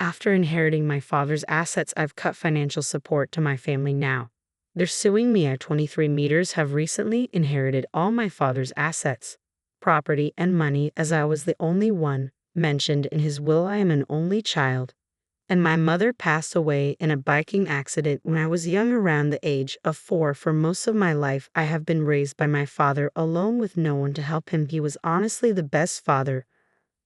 After inheriting my father's assets, I've cut financial support to my family now. They're suing me. I, 23 meters, have recently inherited all my father's assets, property, and money, as I was the only one mentioned in his will. I am an only child, and my mother passed away in a biking accident when I was young, around the age of 4. For most of my life, I have been raised by my father alone with no one to help him. He was honestly the best father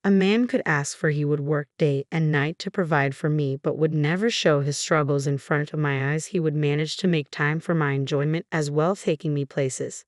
a man could ask for. He would work day and night to provide for me, but would never show his struggles in front of my eyes. He would manage to make time for my enjoyment as well, taking me places,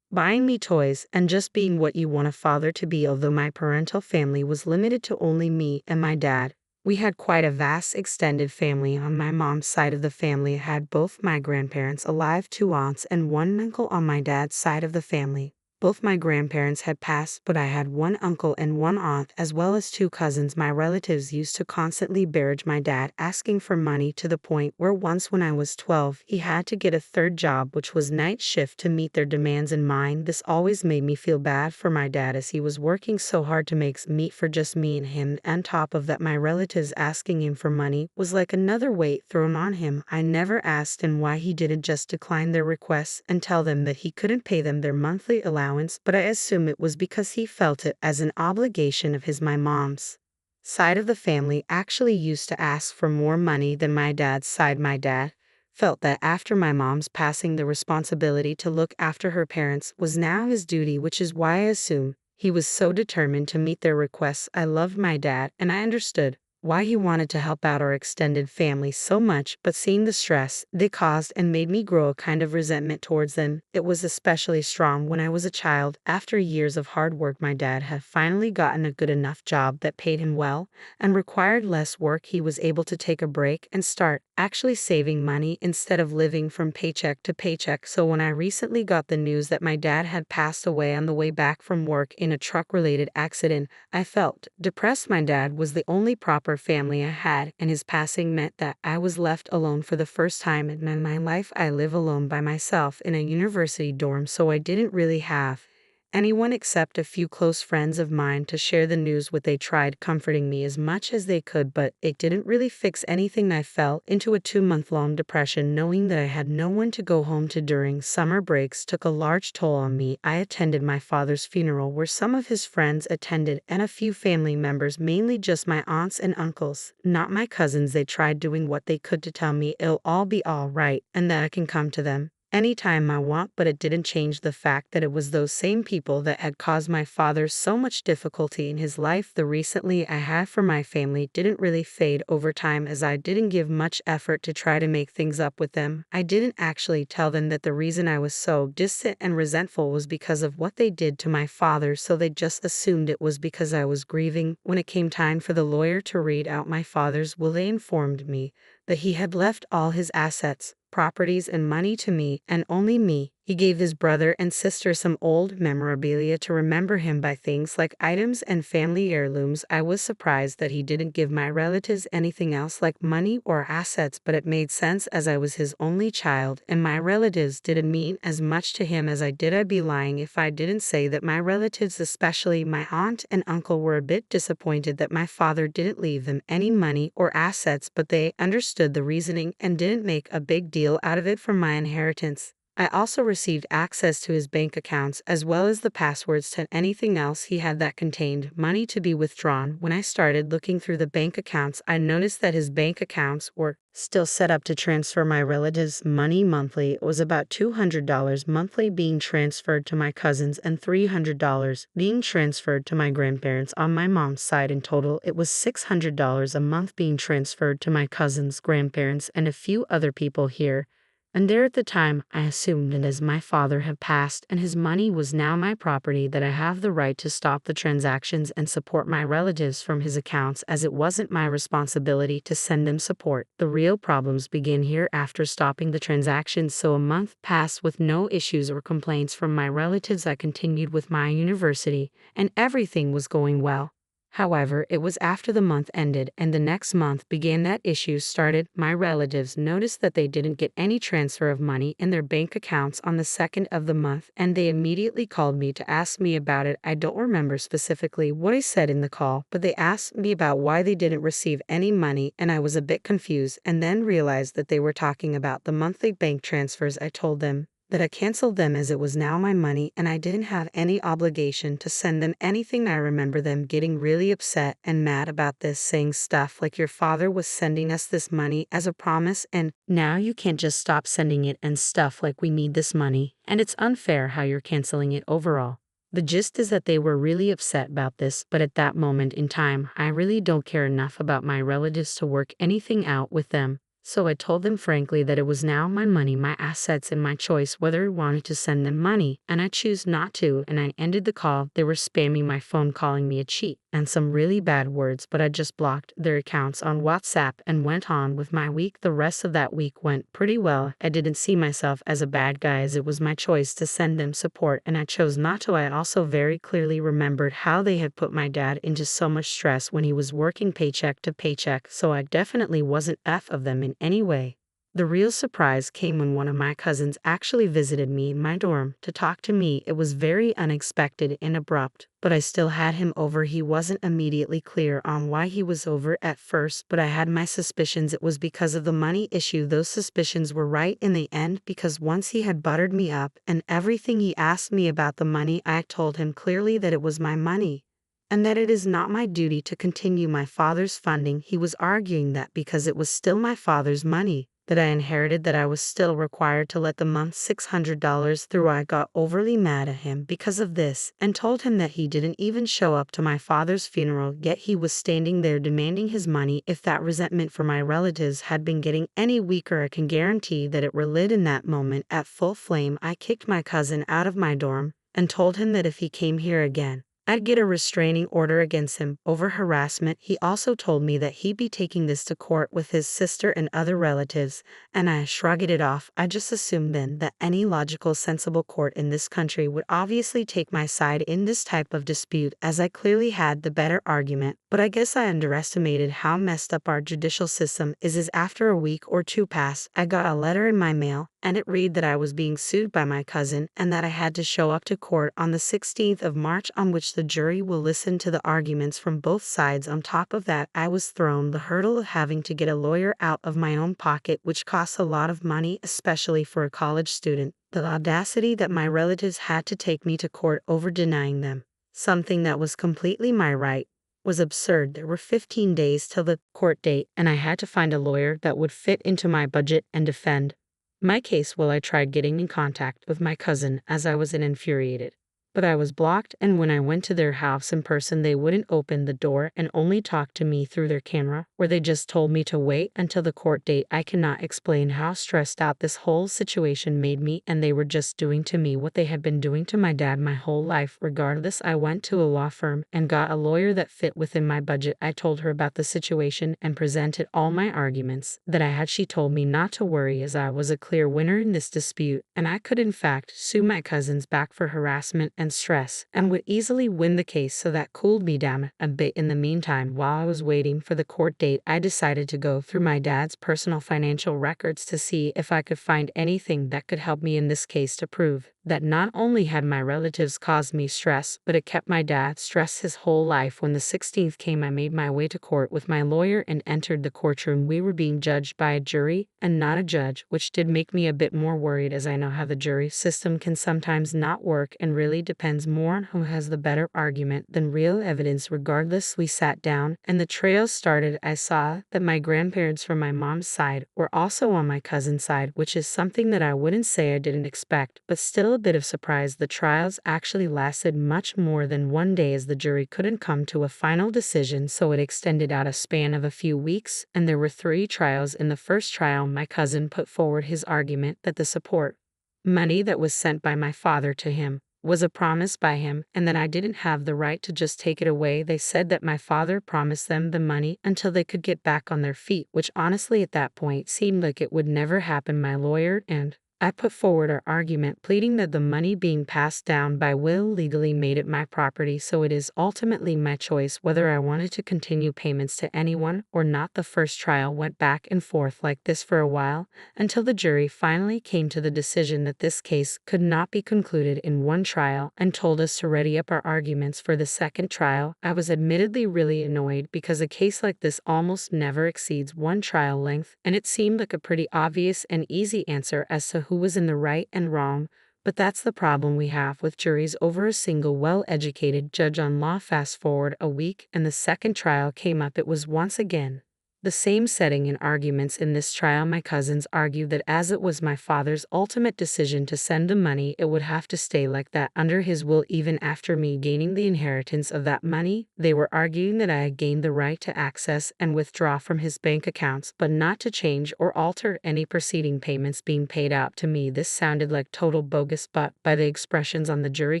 buying me toys, and just being what you want a father to be. Although my parental family was limited to only me and my dad, we had quite a vast extended family. On my mom's side of the family, I had both my grandparents alive, 2 aunts, and 1 uncle. On my dad's side of the family, both my grandparents had passed, but I had 1 uncle and 1 aunt, as well as 2 cousins. My relatives used to constantly barrage my dad, asking for money, to the point where once, when I was 12, he had to get a 3rd job, which was night shift, to meet their demands and mine. This always made me feel bad for my dad, as he was working so hard to make meat for just me and him. On top of that, my relatives asking him for money was like another weight thrown on him. I never asked him why he didn't just decline their requests and tell them that he couldn't pay them their monthly allowance, but I assume it was because he felt it as an obligation of his. My mom's side of the family actually used to ask for more money than my dad's side. My dad felt that after my mom's passing, the responsibility to look after her parents was now his duty, which is why I assume he was so determined to meet their requests. I loved my dad, and I understood why he wanted to help out our extended family so much, but seeing the stress they caused and made me grow a kind of resentment towards them. It was especially strong when I was a child. After years of hard work, my dad had finally gotten a good enough job that paid him well and required less work. He was able to take a break and start actually saving money instead of living from paycheck to paycheck. So when I recently got the news that my dad had passed away on the way back from work in a truck-related accident, I felt depressed. My dad was the only proper family I had, and his passing meant that I was left alone for the first time in my life. I live alone by myself in a university dorm, so I didn't really have anyone except a few close friends of mine to share the news with. They tried comforting me as much as they could, but it didn't really fix anything. I fell into a 2-month-long depression, knowing that I had no one to go home to during summer breaks took a large toll on me. I attended my father's funeral, where some of his friends attended, and a few family members, mainly just my aunts and uncles, not my cousins. They tried doing what they could to tell me it'll all be all right and that I can come to them anytime I want, but it didn't change the fact that it was those same people that had caused my father so much difficulty in his life. The recently I had for my family didn't really fade over time, as I didn't give much effort to try to make things up with them. I didn't actually tell them that the reason I was so distant and resentful was because of what they did to my father, so they just assumed it was because I was grieving. When it came time for the lawyer to read out my father's will, they informed me that he had left all his assets, properties, and money to me, and only me. He gave his brother and sister some old memorabilia to remember him by, things like items and family heirlooms. I was surprised that he didn't give my relatives anything else like money or assets, but it made sense as I was his only child, and my relatives didn't mean as much to him as I did. I'd be lying if I didn't say that my relatives, especially my aunt and uncle, were a bit disappointed that my father didn't leave them any money or assets, but they understood the reasoning and didn't make a big deal out of it from my inheritance. I also received access to his bank accounts, as well as the passwords to anything else he had that contained money to be withdrawn. When I started looking through the bank accounts, I noticed that his bank accounts were still set up to transfer my relatives money monthly. It was about $200 monthly being transferred to my cousins and $300 being transferred to my grandparents on my mom's side. In total, it was $600 a month being transferred to my cousins, grandparents, and a few other people here and there. At the time, I assumed that as my father had passed and his money was now my property, that I have the right to stop the transactions and support my relatives from his accounts, as it wasn't my responsibility to send them support. The real problems begin here after stopping the transactions. So a month passed with no issues or complaints from my relatives. I continued with my university, and everything was going well. However, it was after the month ended and the next month began that issues started. My relatives noticed that they didn't get any transfer of money in their bank accounts on the 2nd of the month, and they immediately called me to ask me about it. I don't remember specifically what I said in the call, but they asked me about why they didn't receive any money, and I was a bit confused and then realized that they were talking about the monthly bank transfers. I told them that I canceled them as it was now my money and I didn't have any obligation to send them anything. I remember them getting really upset and mad about this, saying stuff like, "Your father was sending us this money as a promise and now you can't just stop sending it," and stuff like, "We need this money and it's unfair how you're canceling it overall." The gist is that they were really upset about this, but at that moment in time, I really don't care enough about my relatives to work anything out with them. So I told them frankly that it was now my money, my assets, and my choice whether I wanted to send them money, and I choose not to, and I ended the call. They were spamming my phone, calling me a cheat, and some really bad words, but I just blocked their accounts on WhatsApp and went on with my week. The rest of that week went pretty well. I didn't see myself as a bad guy as it was my choice to send them support, and I chose not to. I also very clearly remembered how they had put my dad into so much stress when he was working paycheck to paycheck, so I definitely wasn't of them in any way. The real surprise came when one of my cousins actually visited me in my dorm to talk to me. It was very unexpected and abrupt, but I still had him over. He wasn't immediately clear on why he was over at first, but I had my suspicions it was because of the money issue. Those suspicions were right in the end, because once he had buttered me up and everything he asked me about the money, I told him clearly that it was my money and that it is not my duty to continue my father's funding. He was arguing that because it was still my father's money that I inherited, that I was still required to let the month's $600 through. I got overly mad at him because of this and told him that he didn't even show up to my father's funeral, yet he was standing there demanding his money. If that resentment for my relatives had been getting any weaker, I can guarantee that it relit in that moment at full flame. I kicked my cousin out of my dorm and told him that if he came here again, I'd get a restraining order against him over harassment. He also told me that he'd be taking this to court with his sister and other relatives, and I shrugged it off. I just assumed then that any logical, sensible court in this country would obviously take my side in this type of dispute, as I clearly had the better argument. But I guess I underestimated how messed up our judicial system is. As after a week or two passed, I got a letter in my mail, and it read that I was being sued by my cousin and that I had to show up to court on the 16th of March, on which the jury will listen to the arguments from both sides. On top of that, I was thrown the hurdle of having to get a lawyer out of my own pocket, which costs a lot of money, especially for a college student. The audacity that my relatives had to take me to court over denying them something that was completely my right was absurd. There were 15 days till the court date, and I had to find a lawyer that would fit into my budget and defend my case. While I tried getting in contact with my cousin, as I was infuriated, but I was blocked, and when I went to their house in person, they wouldn't open the door and only talked to me through their camera, or they just told me to wait until the court date. I cannot explain how stressed out this whole situation made me, and they were just doing to me what they had been doing to my dad my whole life. Regardless, I went to a law firm and got a lawyer that fit within my budget. I told her about the situation and presented all my arguments that I had. She told me not to worry, as I was a clear winner in this dispute, and I could in fact sue my cousins back for harassment and stress, and would easily win the case. So that cooled me down a bit. In the meantime, while I was waiting for the court date, I decided to go through my dad's personal financial records to see if I could find anything that could help me in this case, to prove that not only had my relatives caused me stress, but it kept my dad stressed his whole life. When the 16th came, I made my way to court with my lawyer and entered the courtroom. We were being judged by a jury and not a judge, which did make me a bit more worried, as I know how the jury system can sometimes not work and really depends more on who has the better argument than real evidence. Regardless, we sat down and the trial started. I saw that my grandparents from my mom's side were also on my cousin's side, which is something that I wouldn't say I didn't expect, but still a bit of surprise. The trials actually lasted much more than one day, as the jury couldn't come to a final decision, so it extended out a span of a few weeks, and there were 3 trials. In the first trial, my cousin put forward his argument that the support money that was sent by my father to him was a promise by him, and that I didn't have the right to just take it away. They said that my father promised them the money until they could get back on their feet, which honestly at that point seemed like it would never happen. My lawyer and I put forward our argument, pleading that the money being passed down by will legally made it my property, so it is ultimately my choice whether I wanted to continue payments to anyone or not. The first trial went back and forth like this for a while, until the jury finally came to the decision that this case could not be concluded in one trial and told us to ready up our arguments for the second trial. I was admittedly really annoyed because a case like this almost never exceeds one trial length, and it seemed like a pretty obvious and easy answer as to who was in the right and wrong. But that's the problem we have with juries over a single well-educated judge on law. Fast forward a week and the second trial came up. It was once again the same setting and arguments. In this trial, my cousins argued that as it was my father's ultimate decision to send the money, it would have to stay like that under his will even after me gaining the inheritance of that money. They were arguing that I had gained the right to access and withdraw from his bank accounts, but not to change or alter any preceding payments being paid out to me. This sounded like total bogus, but by the expressions on the jury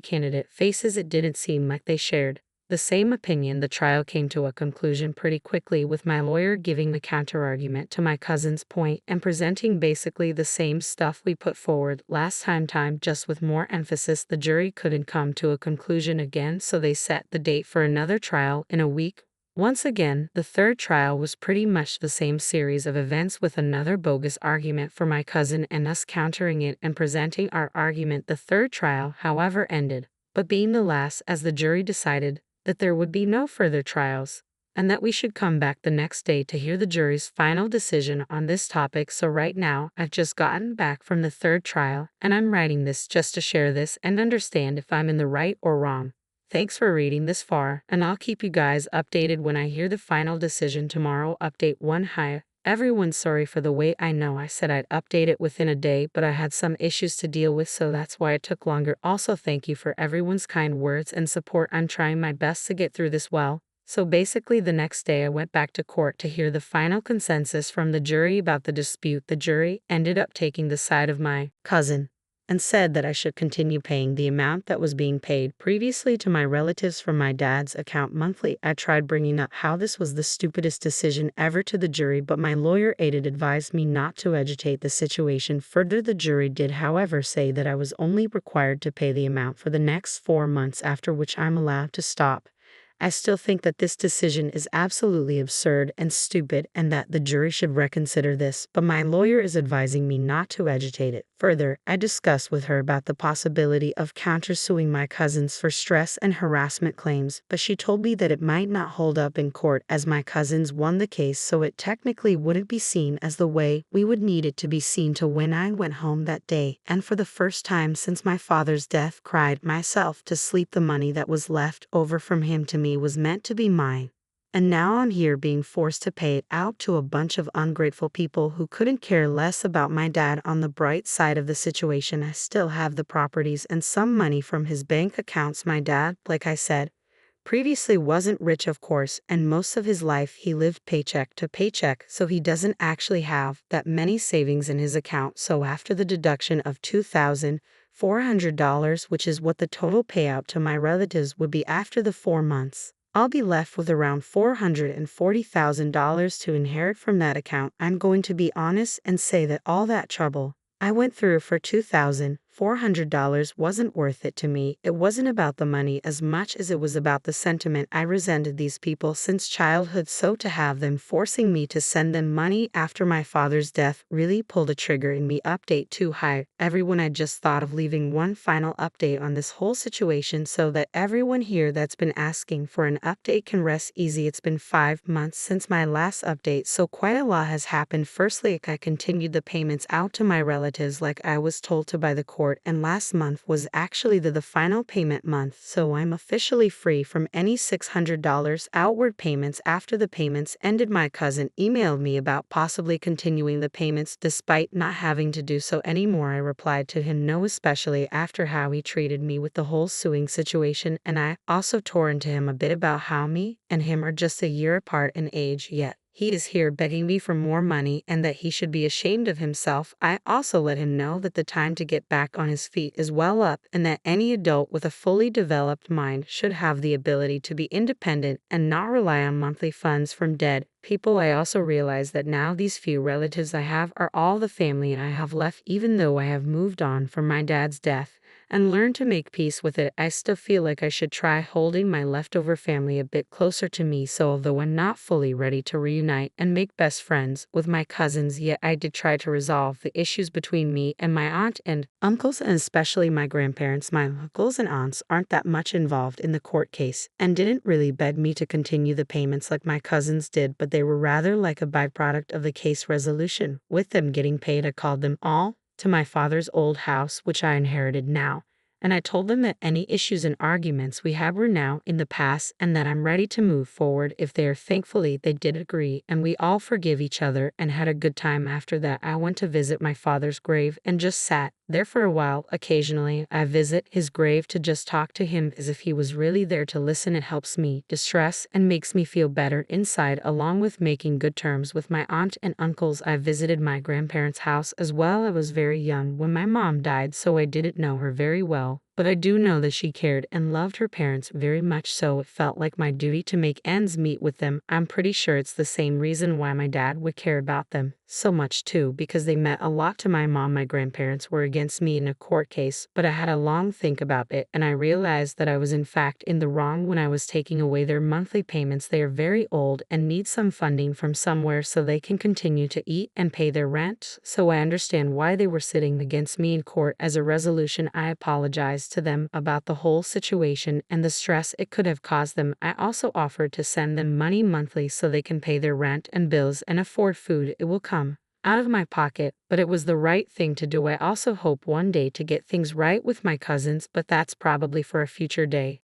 candidate faces, it didn't seem like they shared the same opinion. The trial came to a conclusion pretty quickly, with my lawyer giving the counterargument to my cousin's point and presenting basically the same stuff we put forward last time, just with more emphasis. The jury couldn't come to a conclusion again, so they set the date for another trial in a week. Once again, the third trial was pretty much the same series of events, with another bogus argument for my cousin and us countering it and presenting our argument. The third trial, however, ended but being the last, as the jury decided that there would be no further trials, and that we should come back the next day to hear the jury's final decision on this topic. So right now, I've just gotten back from the third trial, and I'm writing this just to share this and understand if I'm in the right or wrong. Thanks for reading this far, and I'll keep you guys updated when I hear the final decision tomorrow. Update 1. Hi, everyone. Sorry for the wait. I know I said I'd update it within a day, but I had some issues to deal with, so that's why it took longer. Also, thank you for everyone's kind words and support. I'm trying my best to get through this well. So basically, the next day I went back to court to hear the final consensus from the jury about the dispute. The jury ended up taking the side of my cousin and said that I should continue paying the amount that was being paid previously to my relatives from my dad's account monthly. I tried bringing up how this was the stupidest decision ever to the jury, but my lawyer AITA advised me not to agitate the situation further. The jury did, however, say that I was only required to pay the amount for the next 4 months, after which I'm allowed to stop. I still think that this decision is absolutely absurd and stupid, and that the jury should reconsider this, but my lawyer is advising me not to agitate it further. I discussed with her about the possibility of countersuing my cousins for stress and harassment claims, but she told me that it might not hold up in court as my cousins won the case, so it technically wouldn't be seen as the way we would need it to be seen. To when I went home that day, and for the first time since my father's death, cried myself to sleep. The money that was left over from him to me was meant to be mine, and now I'm here being forced to pay it out to a bunch of ungrateful people who couldn't care less about my dad. On the bright side of the situation, I still have the properties and some money from his bank accounts. My dad, like I said previously, wasn't rich, of course, and most of his life he lived paycheck to paycheck, so he doesn't actually have that many savings in his account. So after the deduction of $2,400, which is what the total payout to my relatives would be after the 4 months, I'll be left with around $440,000 to inherit from that account. I'm going to be honest and say that all that trouble I went through for $2,400 wasn't worth it to me. It wasn't about the money as much as it was about the sentiment. I resented these people since childhood, so to have them forcing me to send them money after my father's death really pulled a trigger in me. Update 2. Hi, everyone. I just thought of leaving one final update on this whole situation so that everyone here that's been asking for an update can rest easy. It's been 5 months since my last update, so quite a lot has happened. Firstly, I continued the payments out to my relatives like I was told to by the court, and last month was actually the final payment month, so I'm officially free from any $600 outward payments. After the payments ended, my cousin emailed me about possibly continuing the payments despite not having to do so anymore. I replied to him no, especially after how he treated me with the whole suing situation, and I also tore into him a bit about how me and him are just a year apart in age, yet He is here begging me for more money and that he should be ashamed of himself. I also let him know that the time to get back on his feet is well up and that any adult with a fully developed mind should have the ability to be independent and not rely on monthly funds from dead people. I also realize that now these few relatives I have are all the family I have left, even though I have moved on from my dad's death and learned to make peace with it. I still feel like I should try holding my leftover family a bit closer to me, so although I'm not fully ready to reunite and make best friends with my cousins yet, I did try to resolve the issues between me and my aunt and uncles, and especially my grandparents. My uncles and aunts aren't that much involved in the court case and didn't really beg me to continue the payments like my cousins did, but they were rather like a byproduct of the case resolution. With them getting paid, I called them all to my father's old house, which I inherited now, and I told them that any issues and arguments we had were now in the past and that I'm ready to move forward if they are. Thankfully, they did agree, and we all forgive each other and had a good time. After that, I went to visit my father's grave and just sat there for a while. Occasionally, I visit his grave to just talk to him as if he was really there to listen. It helps me distress and makes me feel better inside, along with making good terms with my aunt and uncles. I visited my grandparents' house as well. I was very young when my mom died, so I didn't know her very well, but I do know that she cared and loved her parents very much, so it felt like my duty to make ends meet with them. I'm pretty sure it's the same reason why my dad would care about them so much too, because they meant a lot to my mom. My grandparents were against me in a court case, but I had a long think about it and I realized that I was in fact in the wrong when I was taking away their monthly payments. They are very old and need some funding from somewhere so they can continue to eat and pay their rent, so I understand why they were sitting against me in court. As a resolution, I apologized to them about the whole situation and the stress it could have caused them. I also offered to send them money monthly so they can pay their rent and bills and afford food. It will come out of my pocket, but it was the right thing to do. I also hope one day to get things right with my cousins, but that's probably for a future day.